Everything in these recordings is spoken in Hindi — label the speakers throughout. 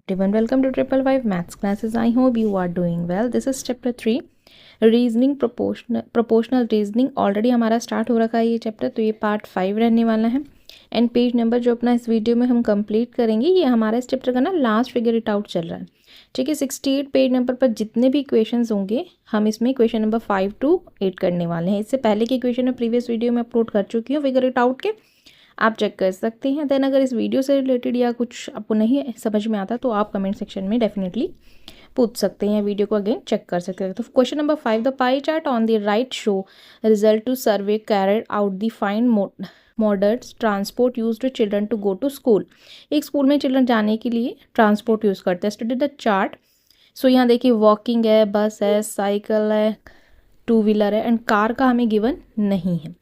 Speaker 1: everyone, welcome to 555 Maths classes. I hope you are doing well. This is chapter 3 reasoning proportional reasoning. Already हमारा स्टार्ट हो रखा है ये चैप्टर, तो ये पार्ट 5 रहने वाला है. एंड पेज नंबर जो अपना इस वीडियो में हम कंप्लीट करेंगे, ये हमारा इस चैप्टर का ना लास्ट फिगर इट आउट चल रहा है. ठीक है, 68 पेज नंबर पर जितने भी इक्वेशंस होंगे हम इसमें इक्वेशन नंबर 5 to 8 करने वाले हैं. इससे पहले की इक्वेशन में प्रीवियस वीडियो में अपलोड कर चुकी हूँ फिगर इट आउट के, आप चेक कर सकते हैं. देन अगर इस वीडियो से रिलेटेड या कुछ आपको नहीं समझ में आता तो आप कमेंट सेक्शन में डेफिनेटली पूछ सकते हैं, वीडियो को अगेन चेक कर सकते हैं. तो question number 5, the pie chart on the right show result to survey carried out the find modes transport use to children to go to school. एक स्कूल में चिल्ड्रन जाने के लिए ट्रांसपोर्ट यूज़ करते हैं. Study the chart. सो यहाँ देखिए वॉकिंग है, बस है, साइकिल है, टू व्हीलर है एंड कार का हमें गिवन नहीं है.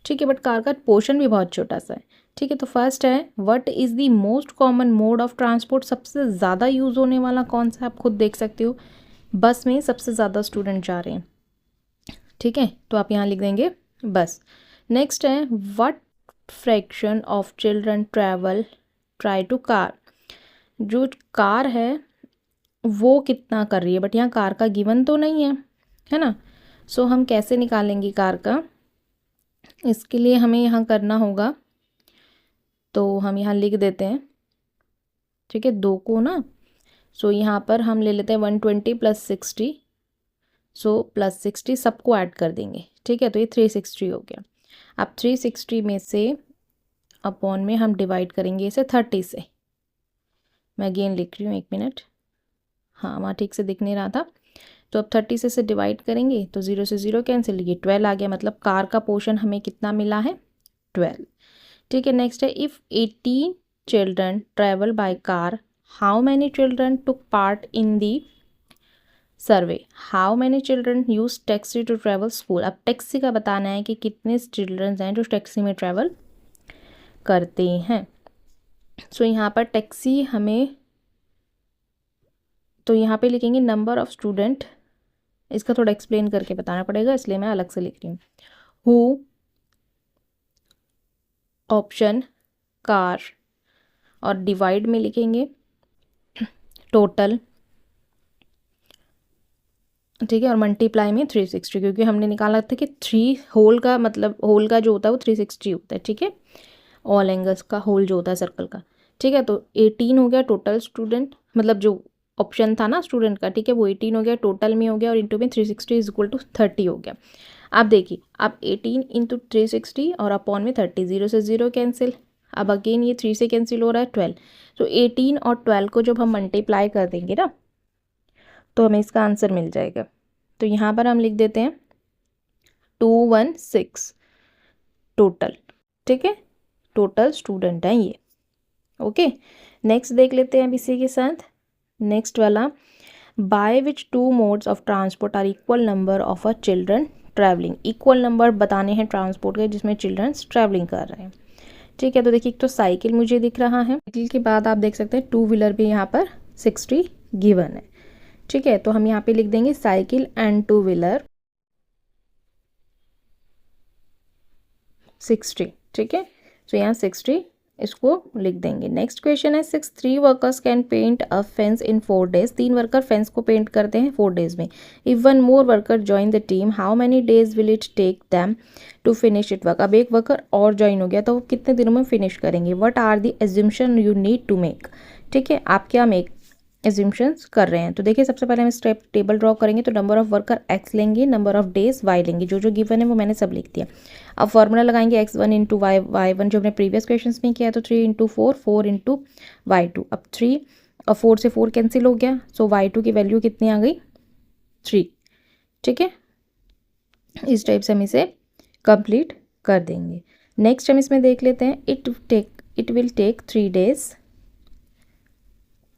Speaker 1: ठीक है, बट कार का पोर्शन भी बहुत छोटा सा है. ठीक है, तो फर्स्ट है what is the most common mode of transport. सबसे ज़्यादा यूज़ होने वाला कौन सा, आप खुद देख सकते हो. बस में सबसे ज़्यादा स्टूडेंट जा रहे हैं. ठीक है, तो आप यहाँ लिख देंगे बस. नेक्स्ट है what fraction of children try to car. जो कार है वो कितना कर रही है, बट यहाँ कार का गिवन तो नहीं है ना. सो हम कैसे निकालेंगे कार का, इसके लिए हमें यहाँ करना होगा. तो हम यहाँ लिख देते हैं. ठीक है, 2 को ना. सो यहाँ पर हम ले लेते हैं 120 + 60. सो +60 सबको ऐड कर देंगे. ठीक है, तो ये 360 हो गया. अब 360 में से अपॉन में हम डिवाइड करेंगे इसे 30 से. मैं अगेन लिख रही हूँ, 1 मिनट. हाँ, वहाँ ठीक से दिख नहीं रहा था. तो अब 30 से डिवाइड करेंगे तो 0 से 0 कैंसिल, ये 12 आ गया. मतलब कार का पोर्शन हमें कितना मिला है, 12. ठीक है, नेक्स्ट है if 18 children travel by car, how many children took part in the survey. How many children use taxi to travel school. अब टैक्सी का बताना है कि कितने चिल्ड्रन हैं जो टैक्सी में ट्रैवल करते हैं. सो यहाँ पर टैक्सी हमें, तो यहाँ पे लिखेंगे नंबर ऑफ स्टूडेंट. इसका थोड़ा एक्सप्लेन करके बताना पड़ेगा, इसलिए मैं अलग से लिख रही हूँ. हु ऑप्शन कार और डिवाइड में लिखेंगे टोटल. ठीक है, और मल्टीप्लाई में 360, क्योंकि हमने निकाला था कि 3 होल का मतलब होल का जो होता है वो 360 होता है. ठीक है, ऑल एंगल्स का होल जो होता है सर्कल का. ठीक है, तो 18 हो गया टोटल स्टूडेंट, मतलब जो ऑप्शन था ना स्टूडेंट का. ठीक है, वो 18 हो गया, टोटल में हो गया, और इंटू में 360 = 30 हो गया. आप देखिए, अब 18 × 360 और अपॉन में 30, 0 से 0 कैंसिल. अब अगेन ये 3 से कैंसिल हो रहा है 12. तो 18 और 12 को जब हम मल्टीप्लाई कर देंगे ना तो हमें इसका आंसर मिल जाएगा. तो यहाँ पर हम लिख देते हैं 216 टोटल. ठीक है, टोटल स्टूडेंट हैं ये. ओके, नेक्स्ट देख लेते हैं अब इसी के साथ. नेक्स्ट वाला, by which 2 modes of transport are equal number of a children travelling. Equal number बताने हैं ट्रांसपोर्ट के जिसमें चिल्ड्रंस ट्रैवलिंग कर रहे हैं. ठीक है, तो देखिए एक तो साइकिल मुझे दिख रहा है, साइकिल के बाद आप देख सकते हैं 2 व्हीलर भी यहाँ पर 60 गिवन है. ठीक है, तो हम यहाँ पे लिख देंगे साइकिल एंड 2 व्हीलर 60. ठीक है, तो यहाँ 60 इसको लिख देंगे. नेक्स्ट क्वेश्चन है 6, 3 workers can paint a fence in 4 days. 3 worker fence को पेंट करते हैं 4 days में. If 1 more worker join the team, how many days will it take them to finish it work. अब एक वर्कर और ज्वाइन हो गया तो वो कितने दिनों में फिनिश करेंगे. What are the assumption you need to make. ठीक है, आप क्या मेक एज्यूम्शंस कर रहे हैं. तो देखिए सबसे पहले हम स्टेप टेबल ड्रॉ करेंगे. तो नंबर ऑफ वर्कर x लेंगे, नंबर ऑफ डेज y लेंगे. जो जो गिवन है वो मैंने सब लिख दिया. अब फॉर्मूला लगाएंगे x1 × y1 जो हमने प्रीवियस क्वेश्चंस में किया. तो 3 × 4, 4 × y2. अब 3 और 4 से 4 कैंसिल हो गया. सो y2 की वैल्यू कितनी आ गई, 3. ठीक है, इस टाइप से हम इसे कंप्लीट कर देंगे. नेक्स्ट हम इसमें देख लेते हैं it will take 3 days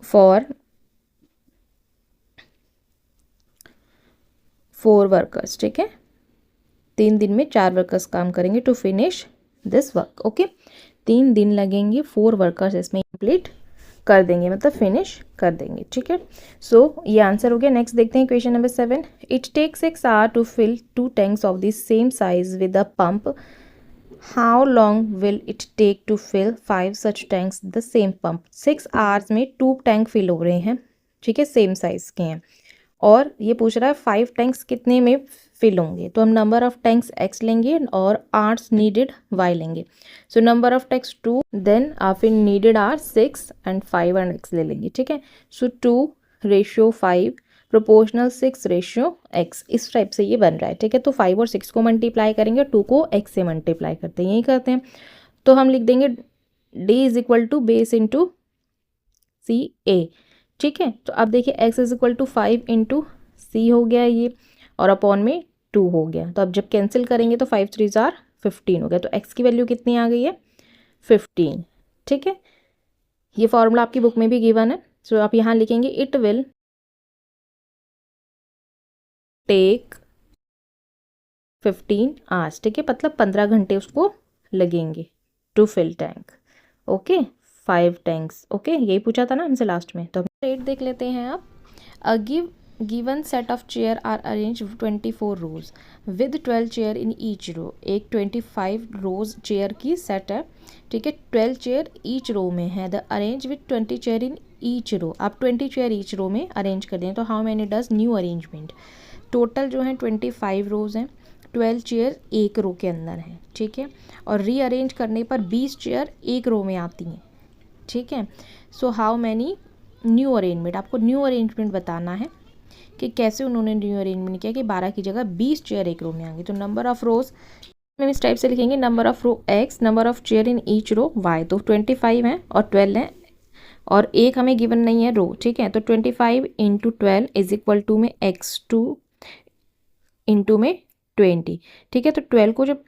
Speaker 1: for 4 workers. ठीक है, 3 दिन में 4 वर्कर्स काम करेंगे to finish this work. Okay, 3 दिन लगेंगे, 4 वर्कर्स इसमें कंप्लीट कर देंगे, मतलब फिनिश कर देंगे. ठीक है, सो ये आंसर हो गया. नेक्स्ट देखते हैं question number 7. It takes 6 hours to fill 2 tanks of the same size with a pump how long will it take to fill 5 such tanks the same pump. 6 hours में 2 टैंक फिल हो रहे हैं, ठीक है, सेम साइज़ के हैं, और ये पूछ रहा है 5 टैंक्स कितने में फिल होंगे। तो हम नंबर ऑफ टैंक्स x लेंगे और आवर्स नीडेड y लेंगे। So number of tanks 2, then फिर needed are 6 and 5 and x ले लेंगे, ठीक है। सो 2:5 प्रोपोर्शनल 6:x, इस टाइप से ये बन रहा है, ठीक है। तो 5 और 6 को मल्टीप्लाई करेंगे और 2 को x से मल्टीप्लाई करते हैं, यही करते हैं। तो हम लिख देंगे d is equal to base into C A, ठीक है। तो अब देखिए x is equal to 5 into C हो गया ये, और अपॉन में 2 हो गया। तो अब जब कैंसिल करेंगे तो 5 3 जार 15 हो गया। तो x की वैल्यू कितनी आ गई है, 15, ठीक है। ये फॉर्मूला आपकी बुक में भी गिवन है। सो आप यहाँ लिखेंगे इट विल टेक 15 आवर्स, ठीक है, मतलब 15 घंटे उसको लगेंगे to fill tank. Okay, 5 tanks, okay, यही पूछा था ना हमसे लास्ट में। तो रेट देख लेते हैं आप। Given set of chair are arrange 24 rows with 12 chair in each row. एक 25 रोज चेयर की सेट है, ठीक है, 12 चेयर ईच रो में है। The arrange with 20 chair in each row. आप 20 चेयर ईच रो में अरेंज कर दें तो how many does new arrangement. Total जो है 25 रोज हैं, 12 चेयर एक रो के अंदर हैं, ठीक है, और रीअरेंज करने पर 20 चेयर एक रो में आती हैं, ठीक है। So how many new arrangement, आपको न्यू अरेंजमेंट बताना है कि कैसे उन्होंने न्यू अरेंजमेंट किया कि 12 की जगह 20 चेयर एक रो में आ गई। तो नंबर ऑफ रोज में इस टाइप से लिखेंगे, number of row x, number of chair in each row y। तो 25 है और 12 है, और एक हमें गिवन नहीं है रो, ठीक है। तो 25 इंटू 12 इज इक्वल टू में x2 इंटू में 20, ठीक है। तो 12 को जब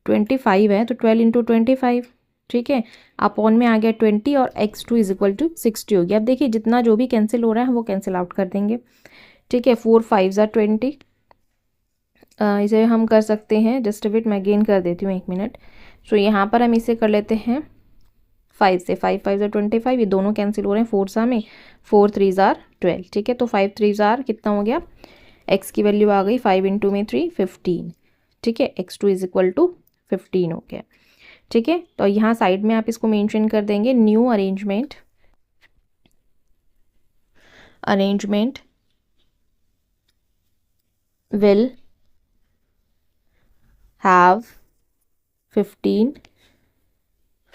Speaker 1: 25 है तो 12 इंटू 25, ठीक है, अपॉन में आ गया 20 और x2 इज इक्वल टू 60 हो गया। अब देखिए जितना जो भी कैंसिल हो रहा है वो कैंसिल आउट कर देंगे, ठीक है। 4 5 ज़ा 20, इसे हम कर सकते हैं, जस्ट बिट मैं गेन कर देती हूँ 1 मिनट। सो यहाँ पर हम इसे कर लेते हैं 5 से, 5 5 ज़ा 25, ये दोनों कैंसिल हो रहे हैं 4 सा में, 4 3 ज़ार 12, ठीक है। तो 5 3 ज़ार कितना हो गया, x की वैल्यू आ गई 5 इंटू में 3 15, ठीक है, x2 इज इक्वल टू 15 हो गया, ठीक है। तो यहाँ साइड में आप इसको मेंशन कर देंगे न्यू अरेंजमेंट विल हैव 15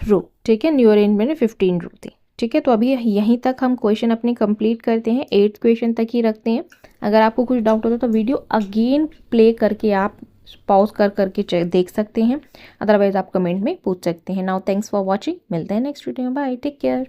Speaker 1: रो, ठीक है, न्यू अरेंजमेंट में 15 रो थी, ठीक है। तो अभी यहीं तक हम क्वेश्चन अपने कंप्लीट करते हैं, 8th क्वेश्चन तक ही रखते हैं। अगर आपको कुछ डाउट होता है तो वीडियो अगेन प्ले करके आप पॉज करके देख सकते हैं, अदरवाइज आप कमेंट में पूछ सकते हैं। नाउ थैंक्स फॉर वॉचिंग, मिलते हैं नेक्स्ट वीडियो में, बाय, टेक केयर।